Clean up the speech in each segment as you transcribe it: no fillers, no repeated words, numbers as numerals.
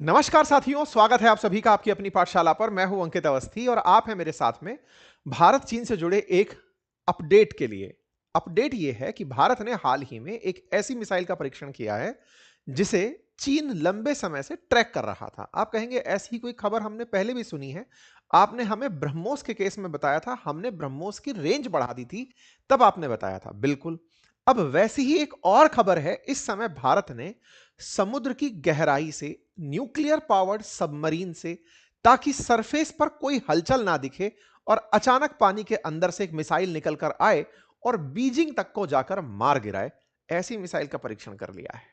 नमस्कार साथियों, स्वागत है आप सभी का आपकी अपनी पाठशाला पर। मैं हूं अंकित अवस्थी और आप हैं मेरे साथ में भारत चीन से जुड़े एक अपडेट के लिए। अपडेट यह है कि भारत ने हाल ही में एक ऐसी मिसाइल का परीक्षण किया है जिसे चीन लंबे समय से ट्रैक कर रहा था। आप कहेंगे ऐसी ही कोई खबर हमने पहले भी सुनी है। आपने हमें ब्रह्मोस के केस में बताया था, हमने ब्रह्मोस की रेंज बढ़ा दी थी, तब आपने बताया था। बिल्कुल। अब वैसी ही एक और खबर है। इस समय भारत ने समुद्र की गहराई से न्यूक्लियर पावर्ड सबमरीन से, ताकि सरफेस पर कोई हलचल ना दिखे और अचानक पानी के अंदर से एक मिसाइल निकलकर आए और बीजिंग तक को जाकर मार गिराए, ऐसी मिसाइल का परीक्षण कर लिया है।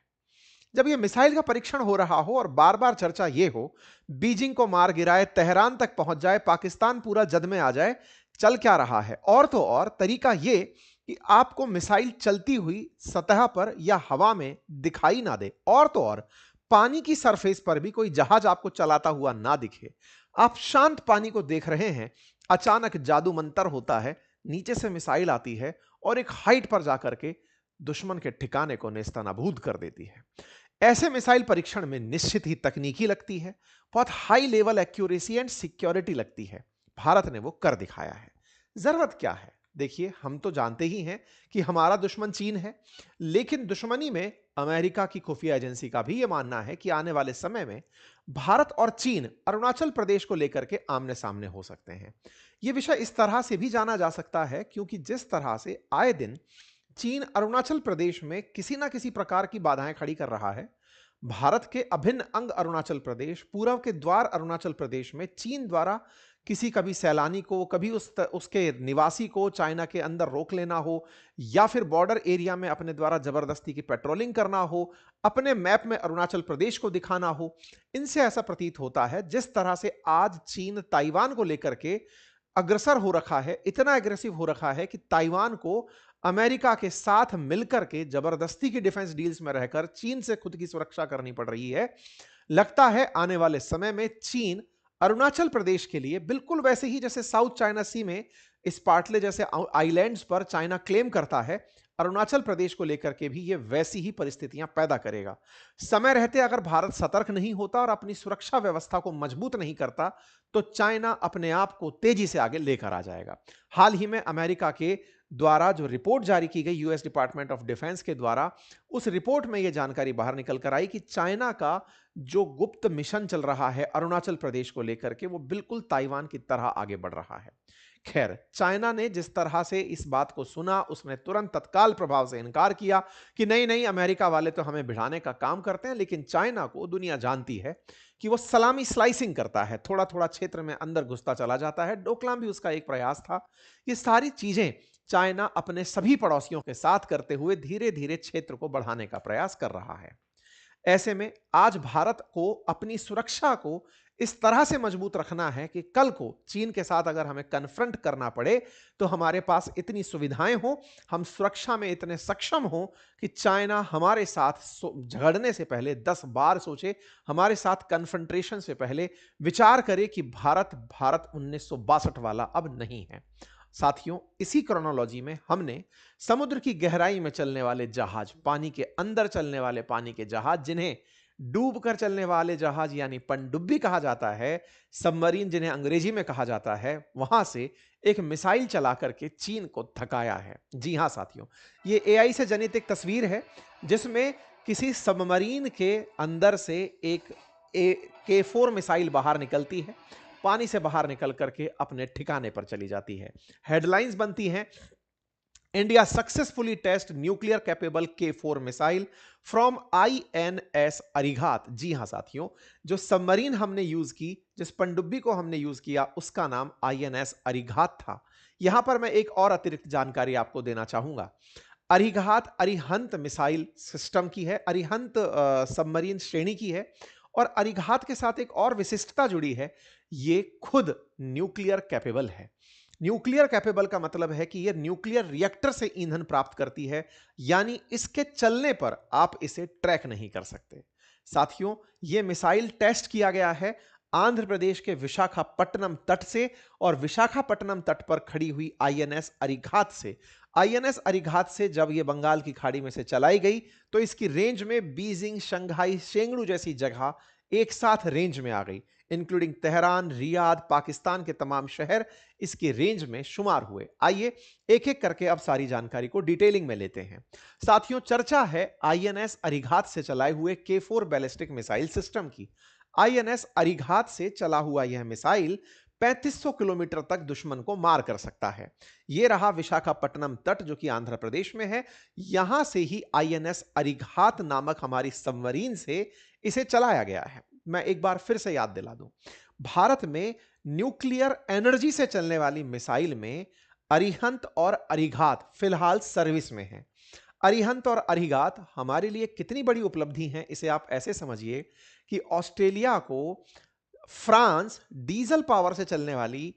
जब यह मिसाइल का परीक्षण हो रहा हो और बार बार चर्चा यह हो, बीजिंग को मार गिराए, तेहरान तक पहुंच जाए, पाकिस्तान पूरा जद में आ जाए, चल क्या रहा है? और तो और तरीका यह कि आपको मिसाइल चलती हुई सतह पर या हवा में दिखाई ना दे, और तो और पानी की सरफेस पर भी कोई जहाज आपको चलाता हुआ ना दिखे। आप शांत पानी को देख रहे हैं, अचानक जादू मंतर होता है, नीचे से मिसाइल आती है और एक हाइट पर जाकर के दुश्मन के ठिकाने को नेस्तनाबूद कर देती है। ऐसे मिसाइल परीक्षण में निश्चित ही तकनीकी लगती है, बहुत high level accuracy and security लगती है। भारत ने वो कर दिखाया है। जरूरत क्या है? देखिए, हम तो जानते ही हैं कि हमारा दुश्मन चीन है, लेकिन दुश्मनी में अमेरिका की खुफिया एजेंसी का भी यह मानना है कि आने वाले समय में भारत और चीन अरुणाचल प्रदेश को लेकर के आमने सामने हो सकते हैं। यह विषय इस तरह से भी जाना जा सकता है क्योंकि जिस तरह से आए दिन चीन अरुणाचल प्रदेश में किसी ना किसी प्रकार की बाधाएं खड़ी कर रहा है, भारत के अभिन्न अंग अरुणाचल प्रदेश, पूर्व के द्वार अरुणाचल प्रदेश में चीन द्वारा किसी कभी सैलानी को, कभी उसके निवासी को चाइना के अंदर रोक लेना हो, या फिर बॉर्डर एरिया में अपने द्वारा जबरदस्ती की पेट्रोलिंग करना हो, अपने मैप में अरुणाचल प्रदेश को दिखाना हो, इनसे ऐसा प्रतीत होता है जिस तरह से आज चीन ताइवान को लेकर के अग्रसर हो रखा है, इतना एग्रेसिव हो रखा है कि ताइवान को अमेरिका के साथ मिलकर के जबरदस्ती की डिफेंस डील्स में रहकर चीन से खुद की सुरक्षा करनी पड़ रही है। लगता है आने वाले समय में चीन अरुणाचल प्रदेश के लिए बिल्कुल वैसे ही जैसे साउथ चाइना सी में स्पार्टले जैसे आइलैंड्स पर चाइना क्लेम करता है, अरुणाचल प्रदेश को लेकर के भी यह वैसी ही परिस्थितियां पैदा करेगा। समय रहते अगर भारत सतर्क नहीं होता और अपनी सुरक्षा व्यवस्था को मजबूत नहीं करता, तो चाइना अपने आप को तेजी से आगे लेकर आ जाएगा। हाल ही में अमेरिका के द्वारा जो रिपोर्ट जारी की गई, यूएस डिपार्टमेंट ऑफ डिफेंस के द्वारा, उस रिपोर्ट में यह जानकारी बाहर निकल कर आई कि चाइना का जो गुप्त मिशन चल रहा है अरुणाचल प्रदेश को लेकर के, वो बिल्कुल ताइवान की तरह आगे बढ़ रहा है। खैर, चाइना ने जिस तरह से इस बात को सुना, उसने तुरंत तत्काल प्रभाव से इनकार किया कि नहीं नहीं, अमेरिका वाले तो हमें भिड़ाने का काम करते हैं। लेकिन चाइना को दुनिया जानती है कि वो सलामी स्लाइसिंग करता है, थोड़ा थोड़ा क्षेत्र में अंदर घुसता चला जाता है। डोकलाम भी उसका एक प्रयास था। ये सारी चीजें चाइना अपने सभी पड़ोसियों के साथ करते हुए धीरे धीरे क्षेत्र को बढ़ाने का प्रयास कर रहा है। ऐसे में आज भारत को अपनी सुरक्षा को इस तरह से मजबूत रखना है कि कल को चीन के साथ अगर हमें कन्फ्रंट करना पड़े, तो हमारे पास इतनी सुविधाएं हो, हम सुरक्षा में इतने सक्षम हो कि चाइना हमारे साथ झगड़ने से पहले 10 बार सोचे, हमारे साथ कन्फ्रंटेशन से पहले विचार करे कि भारत भारत 1962 वाला अब नहीं है। साथियों, इसी क्रोनोलॉजी में हमने समुद्र की गहराई में चलने वाले जहाज, पानी के अंदर चलने वाले पानी के जहाज, जिन्हें डूब कर चलने वाले जहाज यानी पनडुब्बी कहा जाता है, सबमरीन जिन्हें अंग्रेजी में कहा जाता है, वहां से एक मिसाइल चला करके चीन को थकाया है। जी हां साथियों, ये एआई से जनित एक तस्वीर है जिसमें किसी सबमरीन के अंदर से एक K4 मिसाइल बाहर निकलती है, पानी से बाहर निकल करके अपने ठिकाने पर चली जाती है। हेडलाइंस बनती हैं, India successfully test nuclear capable K4 missile from INS Arighaat. जी हां साथियों, जो सबमरीन हमने यूज की, जिस पनडुब्बी को हमने यूज किया, उसका नाम INS अरिघात था। यहां पर मैं एक और अतिरिक्त जानकारी आपको देना चाहूंगा। अरिघात अरिहंत मिसाइल सिस्टम की है, अरिहंत सबमरीन श्रेणी की है। और अरिघात के साथ एक और विशिष्टता जुड़ी है, ये खुद न्यूक्लियर कैपेबल है। न्यूक्लियर कैपेबल का मतलब है कि यह न्यूक्लियर रिएक्टर से ईंधन प्राप्त करती है, यानी इसके चलने पर आप इसे ट्रैक नहीं कर सकते। साथियों, यह मिसाइल टेस्ट किया गया है आंध्र प्रदेश के विशाखापट्टनम तट से, और विशाखापट्टनम तट पर खड़ी हुई INS अरिघात से। INS अरिघात से जब यह बंगाल की खाड़ी में से चलाई गई, तो इसकी रेंज में बीजिंग, शंघाई, शेंगड़ू जैसी जगह एक साथ रेंज में आ गई, इंक्लूडिंग तेहरान, रियाद, पाकिस्तान के तमाम शहर इसके रेंज में शुमार हुए। आइए एक एक करके अब सारी जानकारी को डिटेलिंग में लेते हैं। साथियों, चर्चा है आईएनएस अरिघात से चलाए हुए K4 बैलिस्टिक मिसाइल सिस्टम की। आईएनएस अरिघात से चला हुआ यह मिसाइल 3500 किलोमीटर तक दुश्मन को मार कर सकता है। यह रहा विशाखापट्टनम तट जो कि आंध्र प्रदेश में है। यहां से ही आईएनएस अरिघात नामक हमारी सबमरीन से इसे चलाया गया है। मैं एक बार फिर से याद दिला दूं, भारत में न्यूक्लियर एनर्जी से चलने वाली मिसाइल में अरिहंत और अरिघात फिलहाल सर्विस में है। अरिहंत और अरिघात हमारे लिए कितनी बड़ी उपलब्धि है, इसे आप ऐसे समझिए कि ऑस्ट्रेलिया को फ्रांस डीजल पावर से चलने वाली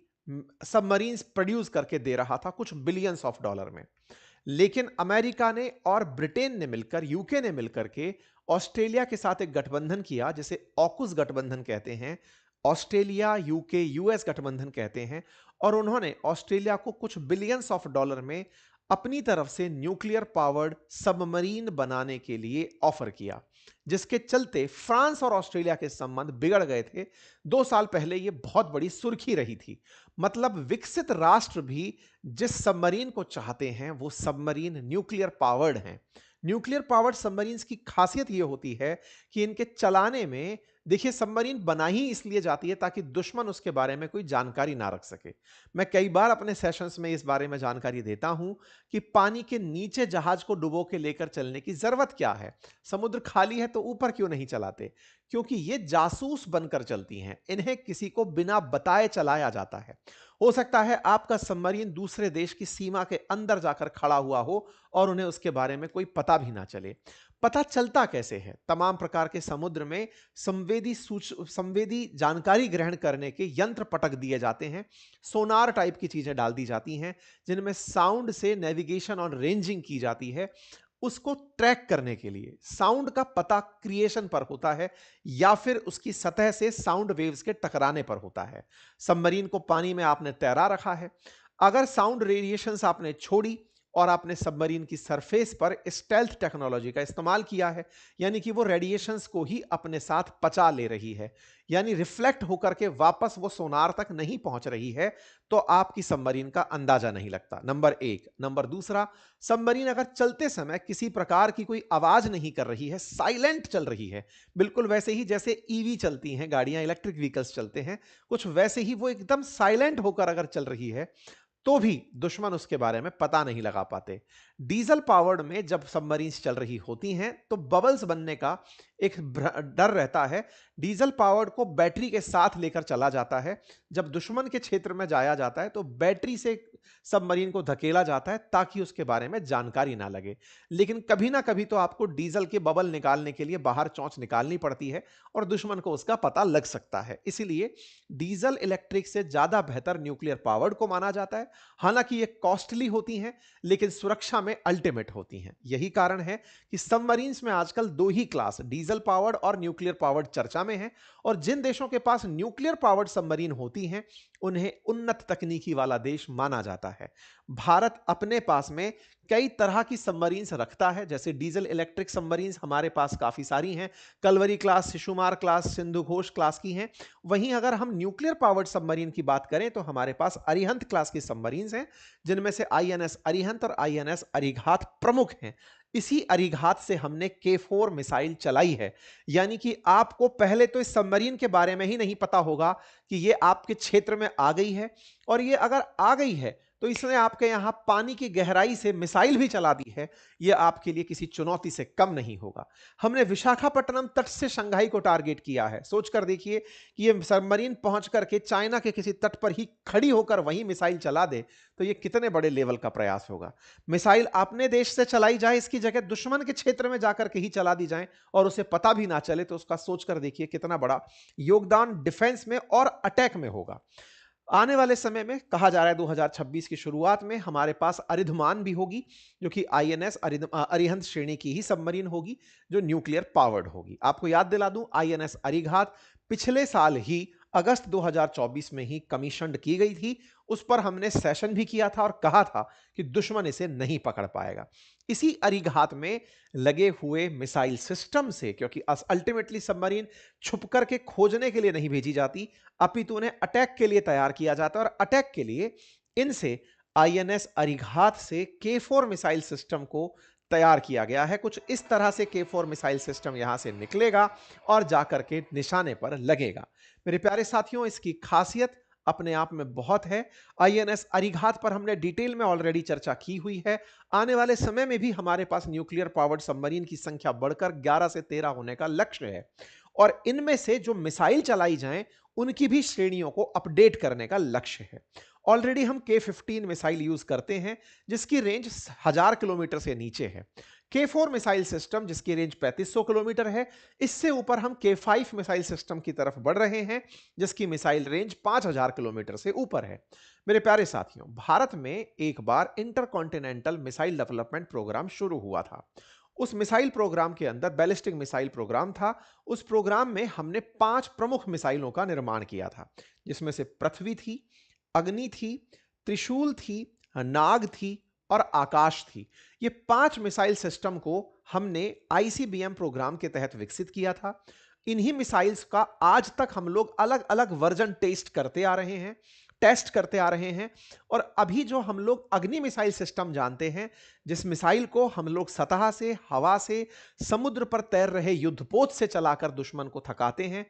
सबमरीन्स प्रोड्यूस करके दे रहा था कुछ बिलियंस ऑफ डॉलर में, लेकिन अमेरिका ने और ब्रिटेन ने मिलकर, यूके ने मिलकर के ऑस्ट्रेलिया के साथ एक गठबंधन किया जिसे ऑकुस गठबंधन कहते हैं। ऑस्ट्रेलिया, यूके, यूएस गठबंधन कहते हैं। और उन्होंने ऑस्ट्रेलिया को कुछ बिलियंस ऑफ डॉलर में अपनी तरफ से न्यूक्लियर पावर्ड सबमरीन बनाने के लिए ऑफर किया, जिसके चलते फ्रांस और ऑस्ट्रेलिया के संबंध बिगड़ गए थे। 2 साल पहले यह बहुत बड़ी सुर्खी रही थी। मतलब विकसित राष्ट्र भी जिस सबमरीन को चाहते हैं वो सबमरीन न्यूक्लियर पावर्ड हैं। न्यूक्लियर पावर्ड सबमरीन्स की खासियत यह होती है कि इनके चलाने में, देखिए, सबमरीन बना ही इसलिए जाती है ताकि दुश्मन उसके बारे में कोई जानकारी ना रख सके। मैं कई बार अपने सेशंस में इस बारे में जानकारी देता हूं कि पानी के नीचे जहाज को डुबो के लेकर चलने की जरूरत क्या है, समुद्र खाली है तो ऊपर क्यों नहीं चलाते? क्योंकि ये जासूस बनकर चलती हैं, इन्हें किसी को बिना बताए चलाया जाता है। हो सकता है आपका सबमरीन दूसरे देश की सीमा के अंदर जाकर खड़ा हुआ हो और उन्हें उसके बारे में कोई पता भी ना चले। पता चलता कैसे है? तमाम प्रकार के समुद्र में संवेदी जानकारी ग्रहण करने के यंत्र पटक दिए जाते हैं। सोनार टाइप की चीजें डाल दी जाती हैं जिनमें साउंड से नेविगेशन और रेंजिंग की जाती है। उसको ट्रैक करने के लिए साउंड का पता क्रिएशन पर होता है या फिर उसकी सतह से साउंड वेव्स के टकराने पर होता है। सबमरीन को पानी में आपने तैरा रखा है, अगर साउंड रेडिएशंस आपने छोड़ी और आपने सबमरीन की सरफेस पर स्टेल्थ टेक्नोलॉजी का इस्तेमाल किया है, यानी कि वो रेडिएशंस को ही अपने साथ पचा ले रही है, यानी रिफ्लेक्ट होकर के वापस वो सोनार तक नहीं पहुंच रही है, तो आपकी सबमरीन का अंदाजा नहीं लगता। नंबर 1। नंबर दूसरा, सबमरीन अगर चलते समय किसी प्रकार की कोई आवाज नहीं कर रही है, साइलेंट चल रही है, बिल्कुल वैसे ही जैसे ईवी चलती हैं गाड़ियां, इलेक्ट्रिक व्हीकल्स चलते हैं, कुछ वैसे ही वो एकदम साइलेंट होकर अगर चल रही है, तो भी दुश्मन उसके बारे में पता नहीं लगा पाते। डीजल पावर्ड में जब सबमरीन्स चल रही होती हैं तो बबल्स बनने का एक डर रहता है। डीजल पावर्ड को बैटरी के साथ लेकर चला जाता है। जब दुश्मन के क्षेत्र में जाया जाता है तो बैटरी से सबमरीन को धकेला जाता है ताकि उसके बारे में जानकारी ना लगे। लेकिन कभी ना कभी तो आपको डीजल के बबल निकालने के लिए बाहर चोंच निकालनी पड़ती है और दुश्मन को उसका पता लग सकता है। इसीलिए डीजल इलेक्ट्रिक से ज्यादा बेहतर न्यूक्लियर पावर्ड को माना जाता है। हालांकि ये कॉस्टली होती हैं लेकिन सुरक्षा में अल्टीमेट होती हैं। यही कारण है कि सबमरीन्स में आजकल 2 ही क्लास, डीजल पावर्ड और न्यूक्लियर पावर्ड, चर्चा में है। और जिन देशों के पास न्यूक्लियर पावर्ड सबमरीन होती हैं उन्हें उन्नत तकनीकी वाला देश माना जाता है। भारत अपने पास में कई तरह की सबमरीन्स रखता है, जैसे डीजल इलेक्ट्रिक सबमरीन्स हमारे पास काफी सारी हैं। Kalvari class, Shishumar class, Sindhu Ghosh class की हैं। वहीं अगर हम न्यूक्लियर पावर्ड सबमरीन की बात करें तो हमारे पास अरिहंत क्लास की सबमरीन्स हैं, जिनमें से आईएनएस अरिहंत और आईएनएस अरिघात प्रमुख हैं। इसी अरिघात से हमने K4 मिसाइल चलाई है। यानी कि आपको पहले तो इस सबमरीन के बारे में ही नहीं पता होगा कि ये आपके क्षेत्र में आ गई है, और ये अगर आ गई है तो इसने आपके यहां पानी की गहराई से मिसाइल भी चला दी है। यह आपके लिए किसी चुनौती से कम नहीं होगा। हमने विशाखापट्टनम तट से शंघाई को टारगेट किया है। सोचकर देखिए कि यह सबमरीन पहुंच करके चाइना के किसी तट पर ही खड़ी होकर वहीं मिसाइल चला दे तो यह कितने बड़े लेवल का प्रयास होगा। मिसाइल अपने देश से चलाई जाए, इसकी जगह दुश्मन के क्षेत्र में जाकर के ही चला दी जाए और उसे पता भी ना चले, तो उसका सोचकर देखिए कितना बड़ा योगदान डिफेंस में और अटैक में होगा। आने वाले समय में कहा जा रहा है 2026 की शुरुआत में हमारे पास अरिधमान भी होगी, जो कि आईएनएस अरिहंत श्रेणी की ही सबमरीन होगी, जो न्यूक्लियर पावर्ड होगी। आपको याद दिला दूं, आईएनएस अरिघात पिछले साल ही अगस्त 2024 में ही कमीशन्ड की गई थी। उस पर हमने सेशन भी किया था और कहा था कि दुश्मन इसे नहीं पकड़ पाएगा। इसी अरीघात में लगे हुए मिसाइल सिस्टम से, क्योंकि अल्टीमेटली सबमरीन छुप करके खोजने के लिए नहीं भेजी जाती, अपितु उन्हें अटैक के लिए तैयार किया जाता है और अटैक के लिए इनसे आईएनएस अरीघात से K4 मिसाइल सिस्टम को तैयार किया गया है। कुछ इस तरह से K4 मिसाइल सिस्टम यहां से निकलेगा और जाकर के निशाने पर लगेगा। मेरे प्यारे साथियों, इसकी खासियत अपने आप में बहुत है। आईएनएस अरीघात पर हमने डिटेल में ऑलरेडी चर्चा की हुई है। आने वाले समय में भी हमारे पास न्यूक्लियर पावर्ड सबमरीन की संख्या बढ़कर 11 से 13 होने का लक्ष्य है और इनमें से जो मिसाइल चलाई जाएं उनकी भी श्रेणियों को अपडेट करने का लक्ष्य है। ऑलरेडी हम K15 मिसाइल यूज करते हैं जिसकी रेंज 1000 किलोमीटर से नीचे है। K4 मिसाइल सिस्टम जिसकी रेंज 3500 किलोमीटर है, इससे ऊपर हम K5 मिसाइल सिस्टम की तरफ बढ़ रहे हैं जिसकी मिसाइल रेंज 5000 किलोमीटर से ऊपर है। मेरे प्यारे साथियों, भारत में एक बार इंटरकॉन्टिनेंटल मिसाइल डेवलपमेंट प्रोग्राम शुरू हुआ था। उस मिसाइल प्रोग्राम के अंदर बैलिस्टिक मिसाइल प्रोग्राम था। उस प्रोग्राम में हमने 5 प्रमुख मिसाइलों का निर्माण किया था, जिसमें से पृथ्वी थी, अग्नि थी, त्रिशूल थी, नाग थी और आकाश थी। ये 5 मिसाइल सिस्टम को हमने आईसीबीएम प्रोग्राम के तहत विकसित किया था। इन्हीं मिसाइल्स का आज तक हम लोग अलग अलग वर्जन टेस्ट करते आ रहे हैं और अभी जो हम लोग अग्नि मिसाइल सिस्टम जानते हैं, जिस मिसाइल को हम लोग सतह से, हवा से, समुद्र पर तैर रहे युद्धपोत से चलाकर दुश्मन को थकाते हैं,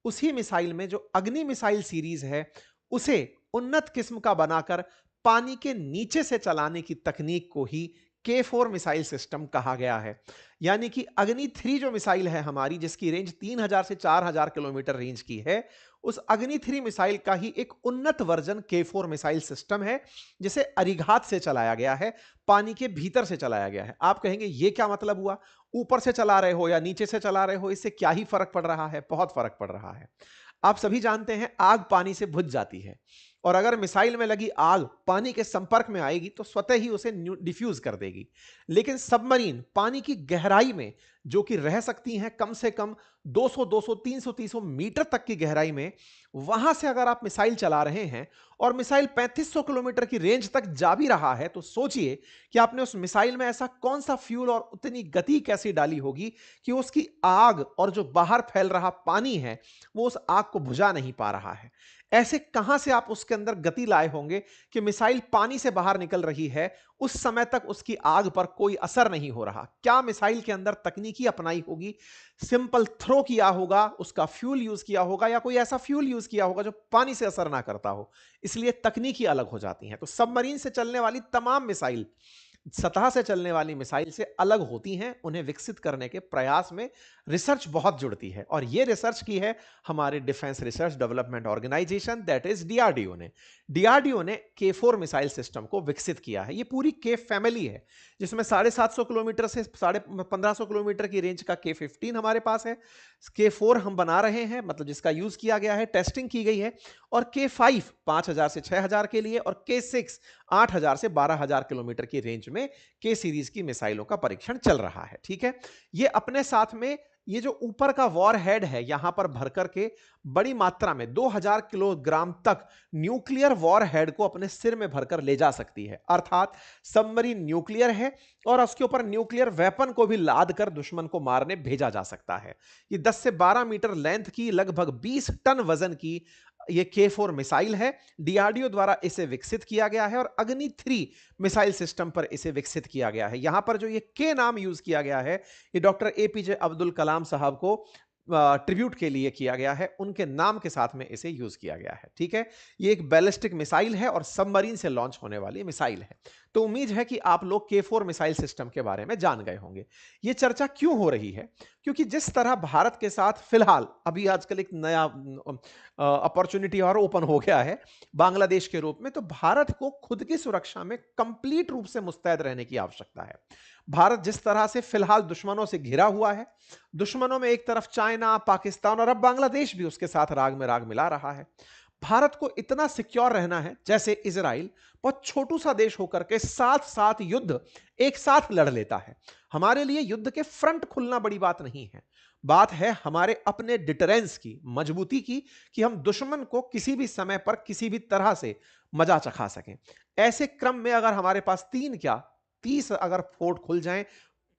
उसी मिसाइल में जो अग्नि मिसाइल सीरीज है उसे उन्नत किस्म का बनाकर पानी के नीचे से चलाने की तकनीक को ही K4 मिसाइल सिस्टम कहा गया है। यानी कि अग्नि 3 जो मिसाइल है हमारी, जिसकी रेंज 3000 से 4000 किलोमीटर रेंज की है, उस अग्नि 3 मिसाइल का ही एक उन्नत वर्जन K4 मिसाइल सिस्टम है जिसे अरीघात से चलाया गया है, पानी के भीतर से चलाया गया है। आप कहेंगे ये क्या मतलब हुआ, ऊपर से चला रहे हो या नीचे से चला रहे हो, इससे क्या ही फर्क पड़ रहा है? बहुत फर्क पड़ रहा है। आप सभी जानते हैं आग पानी से बुझ जाती है और अगर मिसाइल में लगी आग पानी के संपर्क में आएगी तो स्वतः ही उसे डिफ्यूज कर देगी। लेकिन सबमरीन पानी की गहराई में, जो कि रह सकती हैं कम से कम 200, 200, 300, 300 मीटर तक की गहराई में, वहां से अगर आप मिसाइल चला रहे हैं और मिसाइल 3500 किलोमीटर की रेंज तक जा भी रहा है, तो सोचिए कि आपने उस मिसाइल में ऐसा कौन सा फ्यूल और उतनी गति कैसी डाली होगी कि उसकी आग और जो बाहर फैल रहा पानी है वो उस आग को बुझा नहीं पा रहा है। ऐसे कहां से आप उसके अंदर गति लाए होंगे कि मिसाइल पानी से बाहर निकल रही है, उस समय तक उसकी आग पर कोई असर नहीं हो रहा? क्या मिसाइल के अंदर तकनीकी अपनाई होगी? सिंपल थ्रो किया होगा, उसका फ्यूल यूज किया होगा या कोई ऐसा फ्यूल यूज किया होगा जो पानी से असर ना करता हो। इसलिए तकनीकी अलग हो जाती है। तो सबमरीन से चलने वाली तमाम मिसाइल सतह से चलने वाली मिसाइल से अलग होती हैं। उन्हें विकसित करने के प्रयास में रिसर्च बहुत जुड़ती है और यह रिसर्च की है हमारे defence research development organisation, that is DRDO ने। डीआरडीओ ने K4 मिसाइल सिस्टम को विकसित किया है। यह पूरी K फैमिली है जिसमें 750 किलोमीटर से 1550 किलोमीटर की रेंज का K15 हमारे पास है। K4 हम बना रहे हैं, मतलब जिसका यूज किया गया है, टेस्टिंग की गई है। और K5 5000 से 6000 के लिए और K6 8000 से 12000 किलोमीटर की रेंज में K सीरीज की मिसाइलों का परीक्षण चल रहा है। ठीक है, ये अपने साथ में ये जो ऊपर का वॉर हेड है यहां पर भर करके बड़ी मात्रा में 2000 किलोग्राम तक न्यूक्लियर वॉर हेड को अपने सिर में भरकर ले जा सकती है। अर्थात सबमरीन न्यूक्लियर है और उसके ऊपर न्यूक्लियर वेपन को भी लाद कर दुश्मन को मारने भेजा जा सकता है। ये 10 से 12 मीटर लेंथ की, लगभग 20 टन वजन की ये K4 मिसाइल है। डीआरडीओ द्वारा इसे विकसित किया गया है और अग्नि 3 मिसाइल सिस्टम पर इसे विकसित किया गया है। यहां पर जो ये K नाम यूज किया गया है, ये डॉक्टर एपीजे अब्दुल कलाम साहब को ट्रिब्यूट के लिए किया गया है, उनके नाम के साथ में इसे यूज किया गया है। ठीक है, ये एक बैलिस्टिक मिसाइल है और सबमरीन से लॉन्च होने वाली मिसाइल है। तो उम्मीद है कि आप लोग K4 मिसाइल सिस्टम के बारे में जान गए होंगे। ये चर्चा क्यों हो रही है? क्योंकि जिस तरह भारत के साथ फिलहाल अभी आजकल एक नया अपॉर्चुनिटी और ओपन हो गया है बांग्लादेश के रूप में, तो भारत को खुद की सुरक्षा में कंप्लीट रूप से मुस्तैद रहने की आवश्यकता है। भारत जिस तरह से फिलहाल दुश्मनों से घिरा हुआ है, दुश्मनों में एक तरफ चाइना, पाकिस्तान और अब बांग्लादेश भी उसके साथ राग में राग मिला रहा है। भारत को इतना सिक्योर रहना है जैसे इजराइल बहुत छोटू सा देश होकर के साथ साथ युद्ध एक साथ लड़ लेता है। हमारे लिए युद्ध के फ्रंट खुलना बड़ी बात नहीं है। बात है हमारे अपने डिटरेंस की, मजबूती की, कि हम दुश्मन को किसी भी समय पर किसी भी तरह से मजा चखा सकें। ऐसे क्रम में अगर हमारे पास 3 क्या 30 अगर फोर्ट खुल जाएं,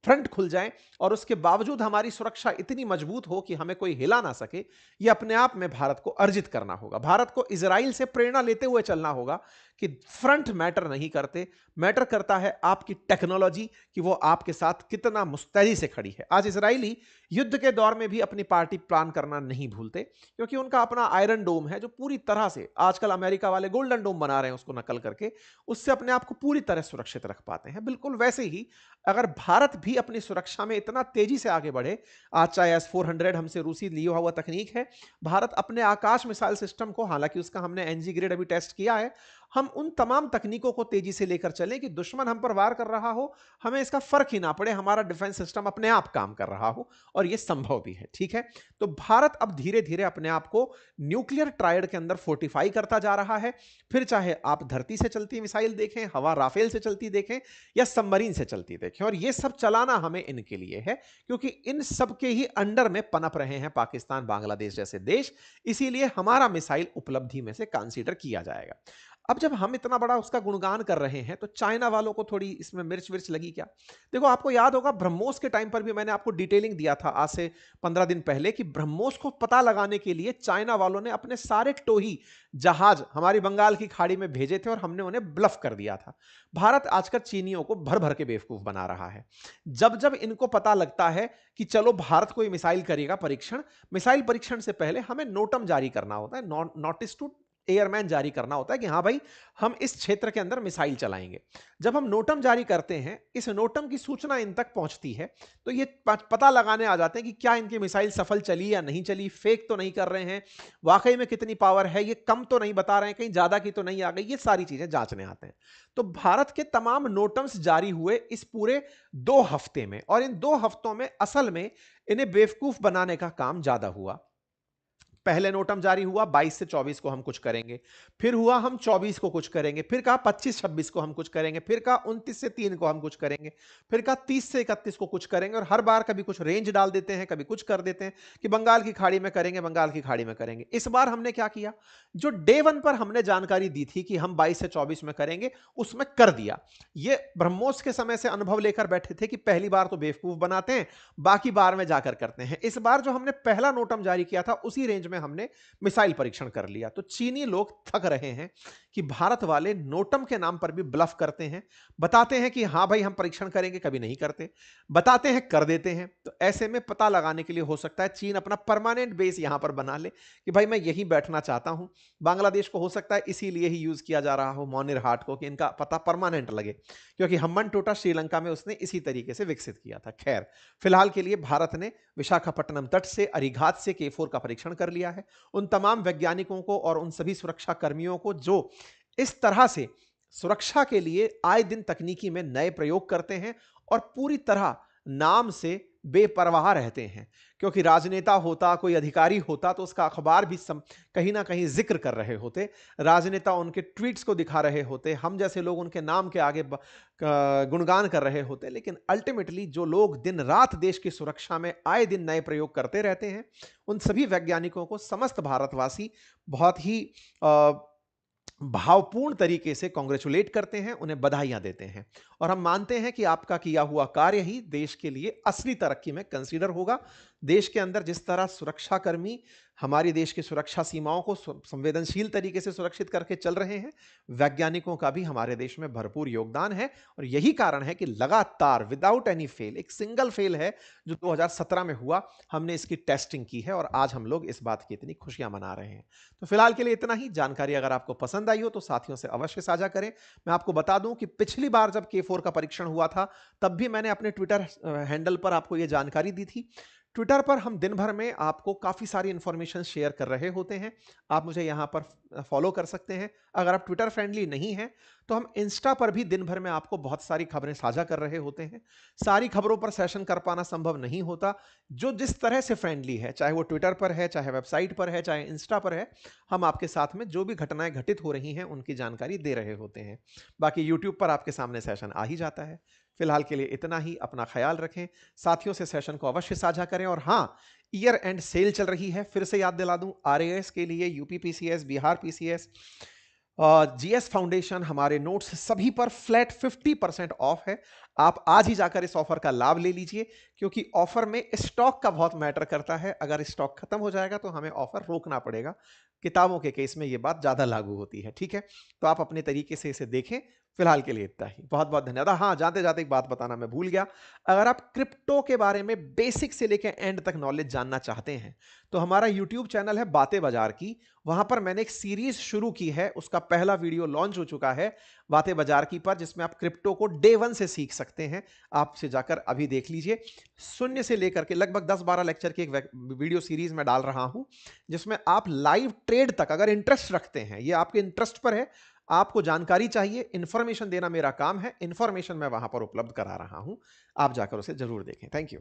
फ्रंट खुल जाएं, और उसके बावजूद हमारी सुरक्षा इतनी मजबूत हो कि हमें कोई हिला ना सके, यह अपने आप में भारत को अर्जित करना होगा। भारत को इजराइल से प्रेरणा लेते हुए चलना होगा कि फ्रंट मैटर नहीं करते, मैटर करता है आपकी टेक्नोलॉजी, कि वो आपके साथ कितना मुस्तैदी से खड़ी है। आज इजरायली युद्ध के दौर में भी अपनी पार्टी प्लान करना नहीं भूलते, क्योंकि उनका अपना आयरन डोम है जो पूरी तरह से, आजकल अमेरिका वाले गोल्डन डोम बना रहे हैं उसको नकल करके, उससे अपने आप को पूरी तरह सुरक्षित रख पाते हैं। बिल्कुल वैसे ही अगर भारत भी अपनी सुरक्षा में इतना तेजी से आगे बढ़े, आज चाहे S-400 हमसे रूसी लिया हुआ तकनीक है, भारत अपने आकाश मिसाइल सिस्टम को, हालांकि उसका हमने एनजी ग्रेड अभी टेस्ट किया है, हम उन तमाम तकनीकों को तेजी से लेकर चलें कि दुश्मन हम पर वार कर रहा हो, हमें इसका फर्क ही ना पड़े, हमारा डिफेंस सिस्टम अपने आप काम कर रहा हो, और यह संभव भी है। ठीक है, तो भारत अब धीरे धीरे अपने आप को न्यूक्लियर ट्रायड के अंदर फोर्टिफाई करता जा रहा है। फिर चाहे आप धरती से चलती मिसाइल देखें, हवा राफेल से चलती देखें, या सबमरीन से चलती देखें, और यह सब चलाना हमें इनके लिए है, क्योंकि इन सब के ही अंडर में पनप रहे हैं पाकिस्तान, बांग्लादेश जैसे देश, इसीलिए हमारा मिसाइल उपलब्धि में से कंसीडर किया जाएगा। अब जब हम इतना बड़ा उसका गुणगान कर रहे हैं, तो चाइना वालों को थोड़ी इसमें मिर्च विर्च लगी क्या? देखो, आपको याद होगा ब्रह्मोस के टाइम पर भी मैंने आपको डिटेलिंग दिया था आज से 15 दिन पहले, कि ब्रह्मोस को पता लगाने के लिए चाइना वालों ने अपने सारे टोही जहाज हमारी बंगाल की खाड़ी में भेजे थे, और हमने उन्हें ब्लफ कर दिया था। भारत आजकल चीनियों को भर भर के बेवकूफ बना रहा है। जब जब इनको पता लगता है कि चलो भारत कोई मिसाइल करेगा परीक्षण, मिसाइल परीक्षण से पहले हमें नोटम जारी करना होता है, नोटिस टू एयरमैन जारी करना होता है, कि हां भाई, हम इस क्षेत्र के अंदर मिसाइल चलाएंगे। जब हम नोटम जारी करते हैं, इस नोटम की सूचना इन तक पहुंचती है, तो ये पता लगाने आ जाते हैं कि क्या इनकी मिसाइल सफल चली या नहीं चली, फेक तो नहीं कर रहे हैं, वाकई में कितनी पावर है, ये कम तो नहीं बता रहे हैं, कहीं ज्यादा की तो नहीं आ गई, ये सारी चीजें जांचने आते हैं। तो भारत के तमाम नोटम्स जारी हुए इस पूरे 2 हफ्ते में, और इन 2 हफ्तों में असल में इन्हें बेवकूफ बनाने का काम ज्यादा हुआ। पहले नोटम जारी हुआ 22 से 24 को हम कुछ करेंगे, फिर हुआ हम 24 को कुछ करेंगे, फिर कहा 25-26 को हम कुछ करेंगे, फिर कहा 29 से 3 को हम कुछ करेंगे, फिर कहा 30 से 31 को कुछ करेंगे, और हर बार कभी कुछ रेंज डाल देते हैं, कभी कुछ कर देते हैं कि बंगाल की खाड़ी में करेंगे, बंगाल की खाड़ी में करेंगे। इस बार हमने क्या किया, जो डे 1 पर हमने जानकारी दी थी कि हम 22 से 24 में करेंगे, उसमें कर दिया। ये ब्रह्मोस के समय से अनुभव लेकर बैठे थे कि पहली बार तो बेवकूफ बनाते हैं, बाकी बार में जाकर करते हैं। इस बार जो हमने पहला नोटम जारी किया था, उसी रेंज में हमने मिसाइल परीक्षण कर लिया। तो चीनी लोग थक रहे हैं कि भारत वाले नोटम के नाम पर भी ब्लफ करते हैं, बताते हैं कि हां भाई हम परीक्षण करेंगे, कभी नहीं करते, बताते हैं कर देते हैं। तो ऐसे में पता लगाने के लिए हो सकता है चीन अपना परमानेंट बेस यहां पर बना ले कि भाई मैं यहीं बैठना चाहता हूं। बांग्लादेश को हो सकता है इसीलिए ही यूज किया जा रहा हो मोनिर हाट को, कि इनका पता परमानेंट लगे, क्योंकि हम्मन टोटा श्रीलंका में उसने इसी तरीके से विकसित किया था। खैर, फिलहाल के लिए भारत ने विशाखापट्टनम तट से, अरिघात से K4 का परीक्षण कर लिया है। उन तमाम वैज्ञानिकों को और उन सभी सुरक्षा कर्मियों को जो इस तरह से सुरक्षा के लिए आए दिन तकनीकी में नए प्रयोग करते हैं और पूरी तरह नाम से बेपरवाह रहते हैं, क्योंकि राजनेता होता, कोई अधिकारी होता, तो उसका अखबार भी कहीं ना कहीं जिक्र कर रहे होते, राजनेता उनके ट्वीट्स को दिखा रहे होते, हम जैसे लोग उनके नाम के आगे गुणगान कर रहे होते। लेकिन अल्टीमेटली जो लोग दिन रात देश की सुरक्षा में आए दिन नए प्रयोग करते रहते हैं, उन सभी वैज्ञानिकों को समस्त भारतवासी बहुत ही भावपूर्ण तरीके से कांग्रेचुलेट करते हैं, उन्हें बधाइयां देते हैं, और हम मानते हैं कि आपका किया हुआ कार्य ही देश के लिए असली तरक्की में कंसीडर होगा। देश के अंदर जिस तरह सुरक्षाकर्मी हमारी देश की सुरक्षा सीमाओं को संवेदनशील तरीके से सुरक्षित करके चल रहे हैं, वैज्ञानिकों का भी हमारे देश में भरपूर योगदान है, और यही कारण है कि लगातार विदाउट एनी फेल, एक सिंगल फेल है जो 2017 में हुआ, हमने इसकी टेस्टिंग की है, और आज हम लोग इस बात की इतनी खुशियां मना रहे हैं। तो फिलहाल के लिए इतना ही। जानकारी अगर आपको पसंद आई हो तो साथियों से अवश्य साझा करें। मैं आपको बता दूं कि पिछली बार जब K4 का परीक्षण हुआ था, तब भी मैंने अपने ट्विटर हैंडल पर आपको यह जानकारी दी थी। ट्विटर पर हम दिन भर में आपको काफ़ी सारी इंफॉर्मेशन शेयर कर रहे होते हैं, आप मुझे यहाँ पर फॉलो कर सकते हैं। अगर आप ट्विटर फ्रेंडली नहीं हैं, तो हम इंस्टा पर भी दिन भर में आपको बहुत सारी खबरें साझा कर रहे होते हैं। सारी खबरों पर सेशन कर पाना संभव नहीं होता। जो जिस तरह से फ्रेंडली है, चाहे वो ट्विटर पर है, चाहे वेबसाइट पर है, चाहे इंस्टा पर है, हम आपके साथ में जो भी घटनाएं घटित हो रही हैं उनकी जानकारी दे रहे होते हैं। बाकी यूट्यूब पर आपके सामने सेशन आ ही जाता है। फिलहाल के लिए इतना ही। अपना ख्याल रखें, साथियों से सेशन को अवश्य साझा करें, और हाँ, ईयर एंड सेल चल रही है, फिर से याद दिला दूं, आरएएस के लिए, UP PCS, Bihar PCS, GS foundation, हमारे नोट्स सभी पर फ्लैट 50% ऑफ है। आप आज ही जाकर इस ऑफर का लाभ ले लीजिए, क्योंकि ऑफर में स्टॉक का बहुत मैटर करता है। अगर स्टॉक खत्म हो जाएगा तो हमें ऑफर रोकना पड़ेगा। किताबों के केस में यह बात ज्यादा लागू होती है। ठीक है, तो आप अपने तरीके से इसे देखें। फिलहाल के लिए इतना ही, बहुत बहुत धन्यवाद। हाँ, जाते जाते एक बात बताना मैं भूल गया, अगर आप क्रिप्टो के बारे में बेसिक से लेकर एंड तक नॉलेज जानना चाहते हैं तो हमारा यूट्यूब चैनल है बातें बाजार की, वहां पर मैंने एक सीरीज शुरू की है, उसका पहला वीडियो लॉन्च हो चुका है बातें बाजार की पर, जिसमें आप क्रिप्टो को डे 1 से सीख सकते हैं। आप से जाकर अभी देख लीजिए। शून्य से लेकर के लगभग 10-12 लेक्चर की एक वीडियो सीरीज में डाल रहा हूं, जिसमें आप लाइव ट्रेड तक अगर इंटरेस्ट रखते हैं, ये आपके इंटरेस्ट पर है, आपको जानकारी चाहिए, इंफॉर्मेशन देना मेरा काम है, इंफॉर्मेशन मैं वहां पर उपलब्ध करा रहा हूं। आप जाकर उसे जरूर देखें। Thank you.